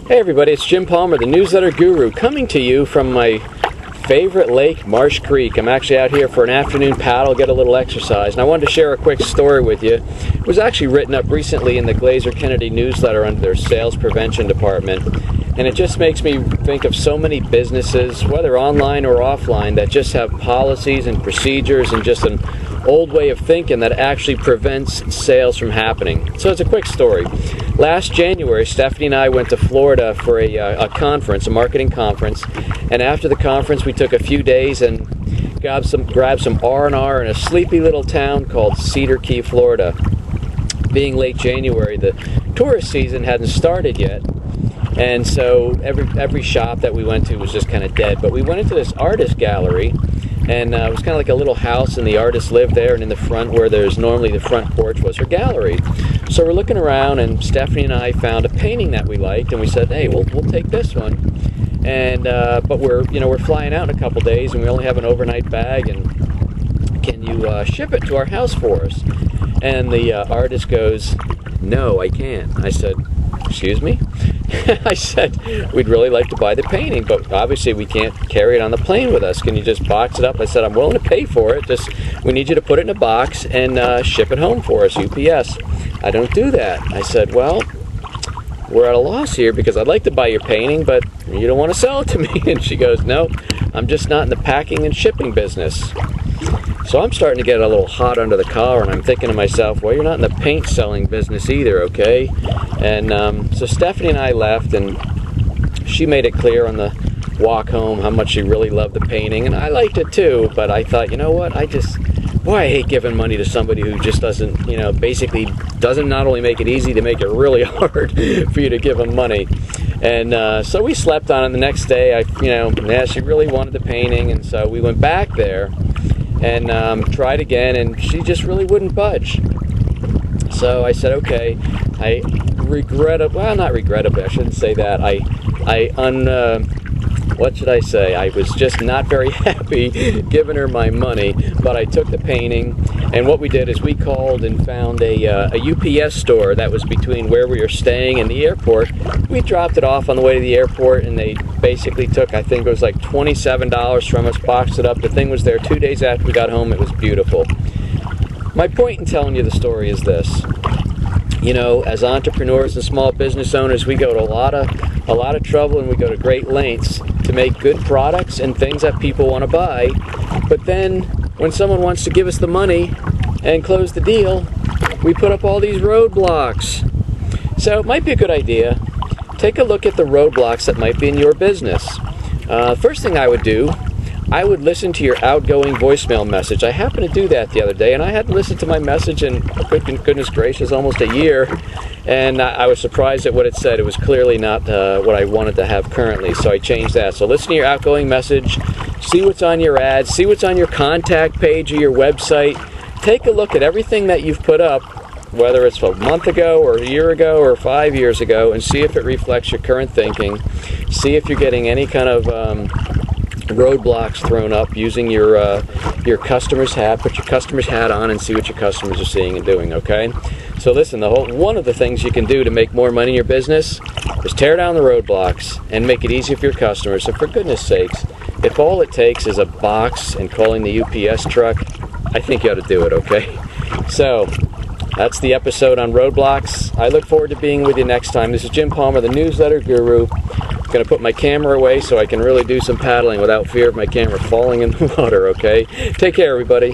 Hey everybody, it's Jim Palmer, the Newsletter Guru, coming to you from my favorite lake, Marsh Creek. I'm actually out here for an afternoon paddle, get a little exercise, and I wanted to share a quick story with you. It was actually written up recently in the Glazer-Kennedy Newsletter under their sales prevention department, and it just makes me think of so many businesses, whether online or offline, that just have policies and procedures and just an old way of thinking that actually prevents sales from happening. So it's a quick story. Last January, Stephanie and I went to Florida for a conference, a marketing conference, and after the conference we took a few days and grabbed some R&R in a sleepy little town called Cedar Key, Florida. Being late January, the tourist season hadn't started yet, and so every shop that we went to was just kind of dead. But we went into this artist gallery, and it was kind of like a little house, and the artist lived there, and in the front, where there's normally the front porch, was her gallery. So we're looking around, and Stephanie and I found a painting that we liked, and we said, hey, we'll take this one. And but we're flying out in a couple days, and we only have an overnight bag, and can you ship it to our house for us? And the artist goes, no, I can't. I said, excuse me? I said, we'd really like to buy the painting, but obviously we can't carry it on the plane with us. Can you just box it up? I said, I'm willing to pay for it. Just, we need you to put it in a box and ship it home for us, UPS. I don't do that. I said, well, we're at a loss here because I'd like to buy your painting, but you don't want to sell it to me. And she goes, no, I'm just not in the packing and shipping business. So I'm starting to get a little hot under the collar, and I'm thinking to myself, well, you're not in the paint selling business either, okay? And so Stephanie and I left, and she made it clear on the walk home how much she really loved the painting, and I liked it too, but I thought, you know what, I hate giving money to somebody who just doesn't, basically doesn't not only make it easy, to make it really hard for you to give them money. And so we slept on it. The next day, she really wanted the painting, and so we went back there and tried again, and she just really wouldn't budge. So I said, okay, I regrettably, well, not regrettably, I shouldn't say that, what should I say? I was just not very happy giving her my money, but I took the painting, and what we did is we called and found a UPS store that was between where we were staying and the airport. We dropped it off on the way to the airport, and they basically took, I think it was like $27 from us, boxed it up. The thing was there 2 days after we got home. It was beautiful. My point in telling you the story is this. As entrepreneurs and small business owners, we go to a lot of trouble, and we go to great lengths to make good products and things that people want to buy. But then when someone wants to give us the money and close the deal, we put up all these roadblocks. So it might be a good idea. Take a look at the roadblocks that might be in your business. First thing I would do, I would listen to your outgoing voicemail message. I happened to do that the other day, and I hadn't listened to my message in, goodness gracious, almost a year, and I was surprised at what it said. It was clearly not what I wanted to have currently, so I changed that. So listen to your outgoing message, see what's on your ads, see what's on your contact page or your website. Take a look at everything that you've put up, whether it's a month ago or a year ago or 5 years ago, and see if it reflects your current thinking. See if you're getting any kind of roadblocks thrown up using your customer's hat. Put your customer's hat on and see what your customers are seeing and doing, okay? So listen, one of the things you can do to make more money in your business is tear down the roadblocks and make it easy for your customers. So for goodness sakes, if all it takes is a box and calling the UPS truck, I think you ought to do it, okay? So that's the episode on roadblocks. I look forward to being with you next time. This is Jim Palmer, the Newsletter Guru. I'm going to put my camera away so I can really do some paddling without fear of my camera falling in the water, okay? Take care, everybody.